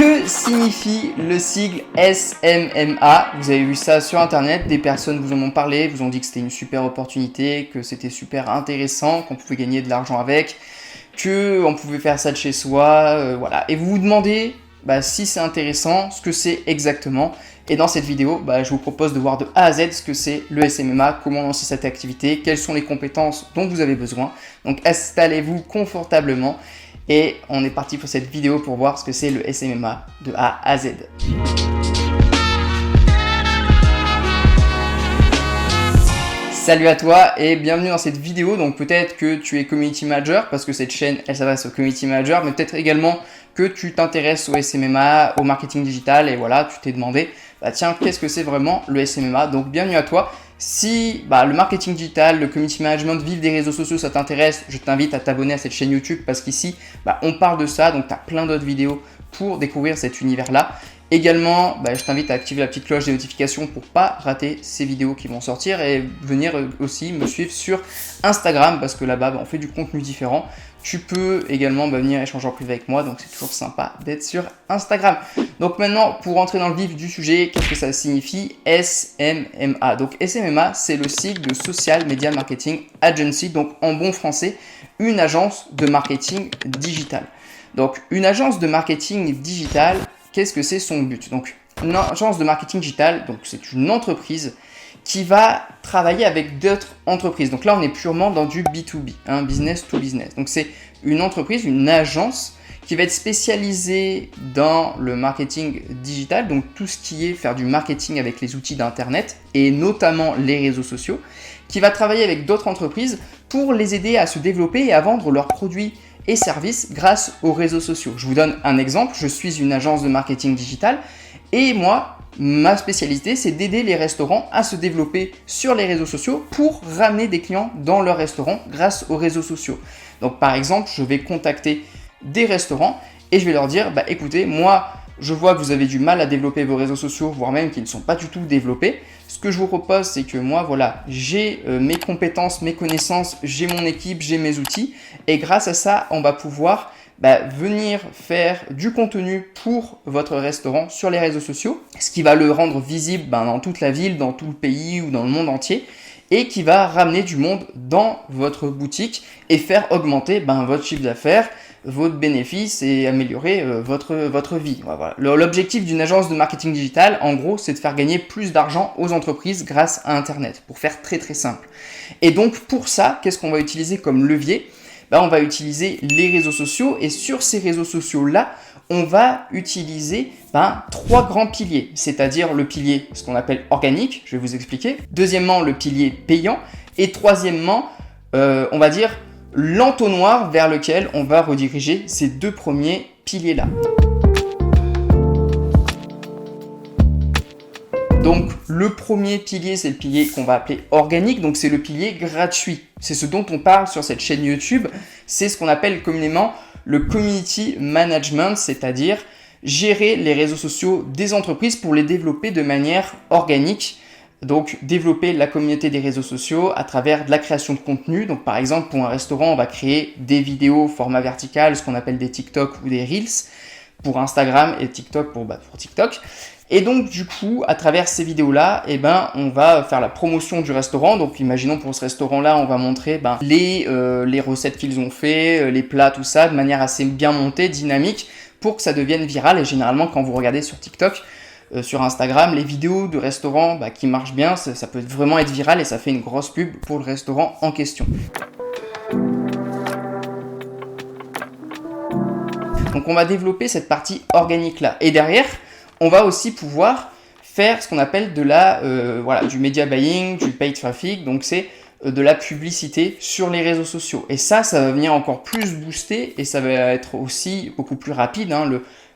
Que signifie le sigle SMMA? Vous avez vu ça sur internet, des personnes vous en ont parlé, vous ont dit que c'était une super opportunité, que c'était super intéressant, qu'on pouvait gagner de l'argent avec, qu'on pouvait faire ça de chez soi, voilà. Et vous vous demandez si c'est intéressant, ce que c'est exactement. Et dans cette vidéo, je vous propose de voir de A à Z ce que c'est le SMMA, comment lancer cette activité, quelles sont les compétences dont vous avez besoin. Donc installez-vous confortablement. Et on est parti pour cette vidéo pour voir ce que c'est le SMMA de A à Z. Salut à toi et bienvenue dans cette vidéo. Donc peut-être que tu es community manager parce que cette chaîne elle s'adresse aux community managers, mais peut-être également que tu t'intéresses au SMMA, au marketing digital et voilà, tu t'es demandé tiens, qu'est-ce que c'est vraiment le SMMA? Donc bienvenue à toi. Si le marketing digital, le community management, vivre des réseaux sociaux, ça t'intéresse, je t'invite à t'abonner à cette chaîne YouTube parce qu'ici, on parle de ça, donc tu as plein d'autres vidéos pour découvrir cet univers-là. Également, je t'invite à activer la petite cloche des notifications pour pas rater ces vidéos qui vont sortir et venir aussi me suivre sur Instagram parce que là-bas, on fait du contenu différent. Tu peux également venir échanger en privé avec moi, donc c'est toujours sympa d'être sur Instagram. Donc maintenant, pour rentrer dans le vif du sujet, qu'est-ce que ça signifie SMMA? Donc SMMA, c'est le sigle de Social Media Marketing Agency, donc en bon français, une agence de marketing digital. Donc une agence de marketing digital, qu'est-ce que c'est son but? Donc une agence de marketing digital, donc c'est une entreprise qui va travailler avec d'autres entreprises. Donc là, on est purement dans du B2B, business to business. Donc c'est une entreprise, une agence qui va être spécialisée dans le marketing digital, donc tout ce qui est faire du marketing avec les outils d'Internet et notamment les réseaux sociaux, qui va travailler avec d'autres entreprises pour les aider à se développer et à vendre leurs produits et services grâce aux réseaux sociaux. Je vous donne un exemple, je suis une agence de marketing digital et moi, ma spécialité, c'est d'aider les restaurants à se développer sur les réseaux sociaux pour ramener des clients dans leur restaurant grâce aux réseaux sociaux. Donc par exemple, je vais contacter des restaurants et je vais leur dire, écoutez, moi, je vois que vous avez du mal à développer vos réseaux sociaux, voire même qu'ils ne sont pas du tout développés. Ce que je vous propose, c'est que moi, j'ai mes compétences, mes connaissances, j'ai mon équipe, j'ai mes outils. Et grâce à ça, on va pouvoir venir faire du contenu pour votre restaurant sur les réseaux sociaux, ce qui va le rendre visible dans toute la ville, dans tout le pays ou dans le monde entier, et qui va ramener du monde dans votre boutique et faire augmenter votre chiffre d'affaires, votre bénéfice et améliorer votre vie. Voilà. L'objectif d'une agence de marketing digital, en gros, c'est de faire gagner plus d'argent aux entreprises grâce à Internet, pour faire très très simple. Et donc pour ça, qu'est-ce qu'on va utiliser comme levier? On va utiliser les réseaux sociaux et sur ces réseaux sociaux-là, on va utiliser 3 grands piliers, c'est-à-dire le pilier, ce qu'on appelle organique, je vais vous expliquer. Deuxièmement, le pilier payant. Et troisièmement, on va dire l'entonnoir vers lequel on va rediriger ces 2 premiers piliers-là. Donc le premier pilier, c'est le pilier qu'on va appeler organique, donc c'est le pilier gratuit. C'est ce dont on parle sur cette chaîne YouTube, c'est ce qu'on appelle communément le community management, c'est-à-dire gérer les réseaux sociaux des entreprises pour les développer de manière organique. Donc développer la communauté des réseaux sociaux à travers de la création de contenu. Donc par exemple pour un restaurant, on va créer des vidéos format vertical, ce qu'on appelle des TikTok ou des Reels pour Instagram et TikTok pour TikTok. Et donc du coup, à travers ces vidéos-là, on va faire la promotion du restaurant. Donc imaginons pour ce restaurant-là, on va montrer les recettes qu'ils ont fait, les plats, tout ça, de manière assez bien montée, dynamique, pour que ça devienne viral. Et généralement, quand vous regardez sur TikTok, sur Instagram, les vidéos de restaurants qui marchent bien, ça peut vraiment être viral et ça fait une grosse pub pour le restaurant en question. Donc on va développer cette partie organique-là. Et derrière, on va aussi pouvoir faire ce qu'on appelle du media buying, du paid traffic, donc c'est de la publicité sur les réseaux sociaux. Et ça va venir encore plus booster et ça va être aussi beaucoup plus rapide.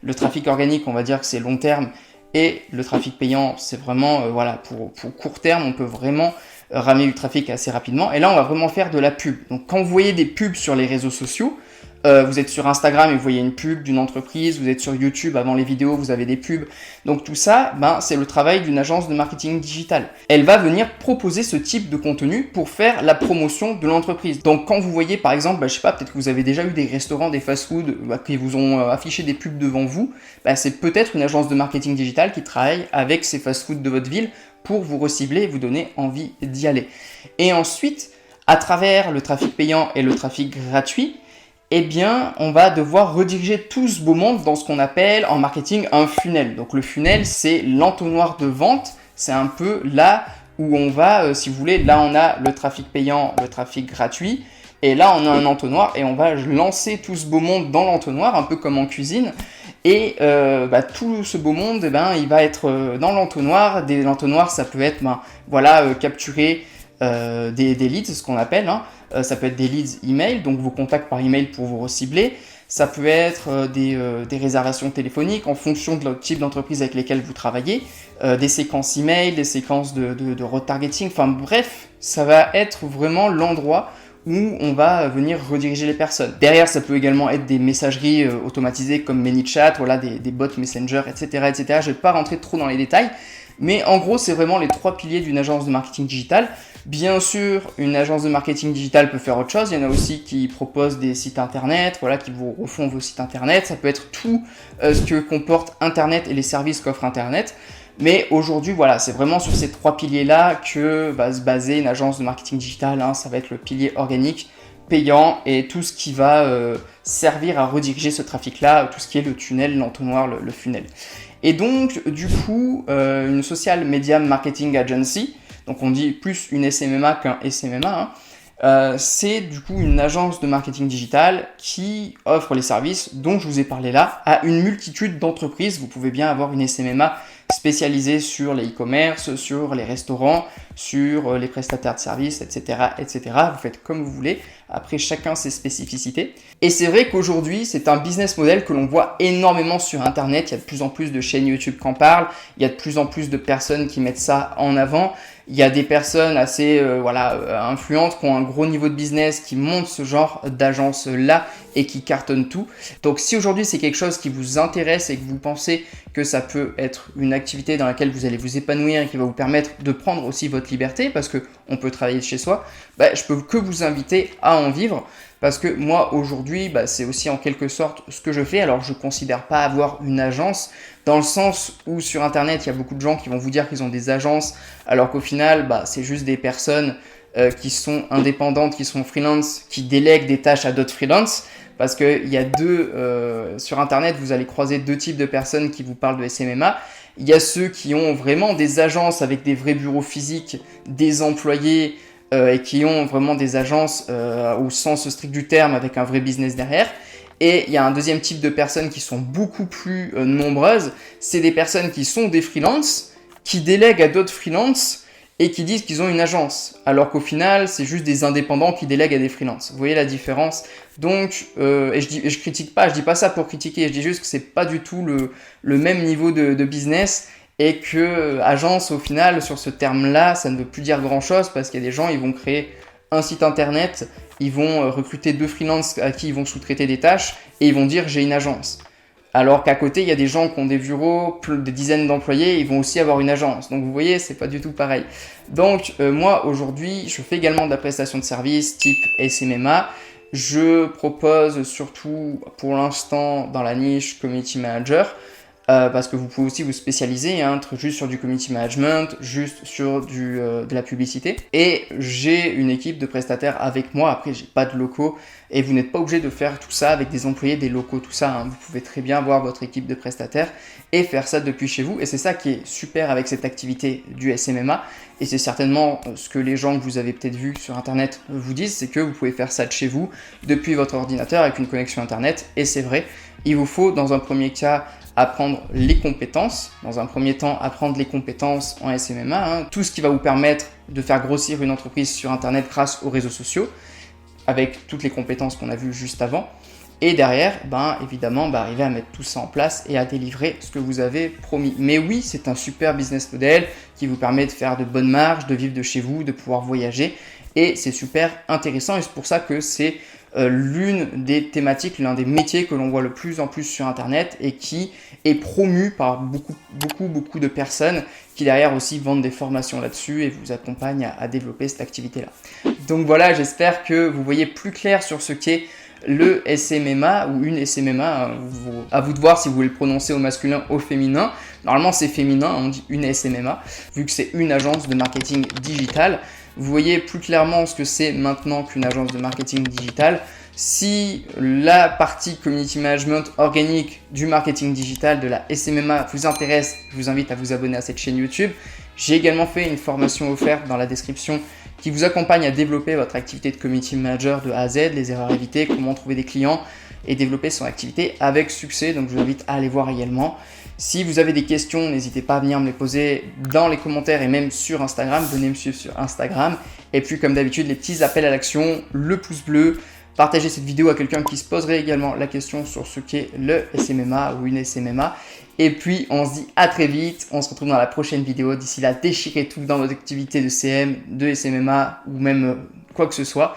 Le trafic organique, on va dire que c'est long terme et le trafic payant, c'est vraiment pour court terme, on peut vraiment ramener du trafic assez rapidement. Et là, on va vraiment faire de la pub. Donc quand vous voyez des pubs sur les réseaux sociaux, Vous êtes sur Instagram et vous voyez une pub d'une entreprise, vous êtes sur YouTube, avant les vidéos, vous avez des pubs. Donc tout ça, c'est le travail d'une agence de marketing digital. Elle va venir proposer ce type de contenu pour faire la promotion de l'entreprise. Donc quand vous voyez par exemple, je sais pas, peut-être que vous avez déjà eu des restaurants, des fast-food qui vous ont affiché des pubs devant vous, c'est peut-être une agence de marketing digital qui travaille avec ces fast-food de votre ville pour vous recibler et vous donner envie d'y aller. Et ensuite, à travers le trafic payant et le trafic gratuit, on va devoir rediriger tout ce beau monde dans ce qu'on appelle en marketing un funnel. Donc le funnel, c'est l'entonnoir de vente. C'est un peu là où on va, si vous voulez, là on a le trafic payant, le trafic gratuit. Et là on a un entonnoir et on va lancer tout ce beau monde dans l'entonnoir, un peu comme en cuisine. Et tout ce beau monde, il va être dans l'entonnoir. L'entonnoir, ça peut être capturer des leads, c'est ce qu'on appelle. Ça peut être des leads email, donc vos contacts par email pour vous recibler. Ça peut être des réservations téléphoniques en fonction de type d'entreprise avec lesquelles vous travaillez, des séquences email, des séquences de retargeting. Enfin bref, ça va être vraiment l'endroit où on va venir rediriger les personnes. Derrière, ça peut également être des messageries automatisées comme ManyChat, des bots Messenger, etc., etc. Je ne vais pas rentrer trop dans les détails, mais en gros, c'est vraiment les 3 piliers d'une agence de marketing digital. Bien sûr, une agence de marketing digital peut faire autre chose. Il y en a aussi qui proposent des sites internet, qui vous refont vos sites internet. Ça peut être tout ce que comporte Internet et les services qu'offre Internet. Mais aujourd'hui, c'est vraiment sur ces 3 piliers-là que va se baser une agence de marketing digital. Ça va être le pilier organique, payant et tout ce qui va servir à rediriger ce trafic-là, tout ce qui est le tunnel, l'entonnoir, le funnel. Et donc, du coup, une social media marketing agency, donc on dit plus une SMMA qu'un SMMA, c'est du coup une agence de marketing digital qui offre les services dont je vous ai parlé là à une multitude d'entreprises. Vous pouvez bien avoir une SMMA spécialisée sur les e-commerce, sur les restaurants, sur les prestataires de services, etc., etc. Vous faites comme vous voulez. Après, chacun ses spécificités. Et c'est vrai qu'aujourd'hui, c'est un business model que l'on voit énormément sur Internet. Il y a de plus en plus de chaînes YouTube qui en parlent. Il y a de plus en plus de personnes qui mettent ça en avant. Il y a des personnes assez influentes qui ont un gros niveau de business, qui montent ce genre d'agence-là et qui cartonnent tout. Donc si aujourd'hui c'est quelque chose qui vous intéresse et que vous pensez que ça peut être une activité dans laquelle vous allez vous épanouir et qui va vous permettre de prendre aussi votre liberté, parce qu'on peut travailler de chez soi, je peux que vous inviter à en vivre. Parce que moi aujourd'hui, c'est aussi en quelque sorte ce que je fais. Alors je ne considère pas avoir une agence dans le sens où sur Internet, il y a beaucoup de gens qui vont vous dire qu'ils ont des agences alors qu'au final, c'est juste des personnes qui sont indépendantes, qui sont freelance, qui délèguent des tâches à d'autres freelance. Parce qu'il y a sur Internet, vous allez croiser 2 types de personnes qui vous parlent de SMMA. Il y a ceux qui ont vraiment des agences avec des vrais bureaux physiques, des employés, et qui ont vraiment des agences au sens strict du terme avec un vrai business derrière. Et il y a un deuxième type de personnes qui sont beaucoup plus nombreuses. C'est des personnes qui sont des freelances, qui délèguent à d'autres freelances et qui disent qu'ils ont une agence. Alors qu'au final, c'est juste des indépendants qui délèguent à des freelances. Vous voyez la différence? Donc, et je critique pas, je dis pas ça pour critiquer, je dis juste que c'est pas du tout le même niveau de business. Et que agence, au final, sur ce terme-là, ça ne veut plus dire grand-chose parce qu'il y a des gens, ils vont créer un site internet, ils vont recruter 2 freelances à qui ils vont sous-traiter des tâches et ils vont dire « j'ai une agence ». Alors qu'à côté, il y a des gens qui ont des bureaux, des dizaines d'employés, ils vont aussi avoir une agence. Donc vous voyez, c'est pas du tout pareil. Donc moi, aujourd'hui, je fais également de la prestation de services type SMMA. Je propose surtout, pour l'instant, dans la niche Community Manager. Parce que vous pouvez aussi vous spécialiser, être juste sur du community management, juste sur de la publicité. Et j'ai une équipe de prestataires avec moi. Après, j'ai pas de locaux et vous n'êtes pas obligé de faire tout ça avec des employés, des locaux, tout ça. Vous pouvez très bien avoir votre équipe de prestataires et faire ça depuis chez vous. Et c'est ça qui est super avec cette activité du SMMA. Et c'est certainement ce que les gens que vous avez peut-être vu sur Internet vous disent, c'est que vous pouvez faire ça de chez vous, depuis votre ordinateur avec une connexion Internet. Et c'est vrai, il vous faut dans un premier cas apprendre les compétences. Dans un premier temps, apprendre les compétences en SMMA, tout ce qui va vous permettre de faire grossir une entreprise sur Internet grâce aux réseaux sociaux, avec toutes les compétences qu'on a vues juste avant. Et derrière, évidemment, arriver à mettre tout ça en place et à délivrer ce que vous avez promis. Mais oui, c'est un super business model qui vous permet de faire de bonnes marges, de vivre de chez vous, de pouvoir voyager. Et c'est super intéressant et c'est pour ça que c'est l'une des thématiques, l'un des métiers que l'on voit le plus en plus sur Internet et qui est promu par beaucoup de personnes qui derrière aussi vendent des formations là-dessus et vous accompagnent à développer cette activité-là. Donc voilà, j'espère que vous voyez plus clair sur ce qu'est le SMMA ou une SMMA, à vous de voir si vous voulez le prononcer au masculin ou au féminin. Normalement c'est féminin, on dit une SMMA, vu que c'est une agence de marketing digital. Vous voyez plus clairement ce que c'est maintenant qu'une agence de marketing digital. Si la partie community management organique du marketing digital de la SMMA vous intéresse, je vous invite à vous abonner à cette chaîne YouTube. J'ai également fait une formation offerte dans la description qui vous accompagne à développer votre activité de community manager de A à Z, les erreurs à éviter, comment trouver des clients et développer son activité avec succès. Donc je vous invite à aller voir également. Si vous avez des questions, n'hésitez pas à venir me les poser dans les commentaires et même sur Instagram. Venez me suivre sur Instagram. Et puis comme d'habitude, les petits appels à l'action, le pouce bleu, partagez cette vidéo à quelqu'un qui se poserait également la question sur ce qu'est le SMMA ou une SMMA. Et puis on se dit à très vite, on se retrouve dans la prochaine vidéo. D'ici là, déchirez tout dans vos activités de CM, de SMMA ou même quoi que ce soit.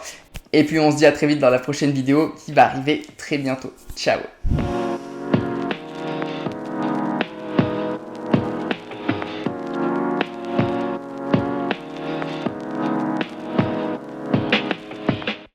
Et puis on se dit à très vite dans la prochaine vidéo qui va arriver très bientôt. Ciao!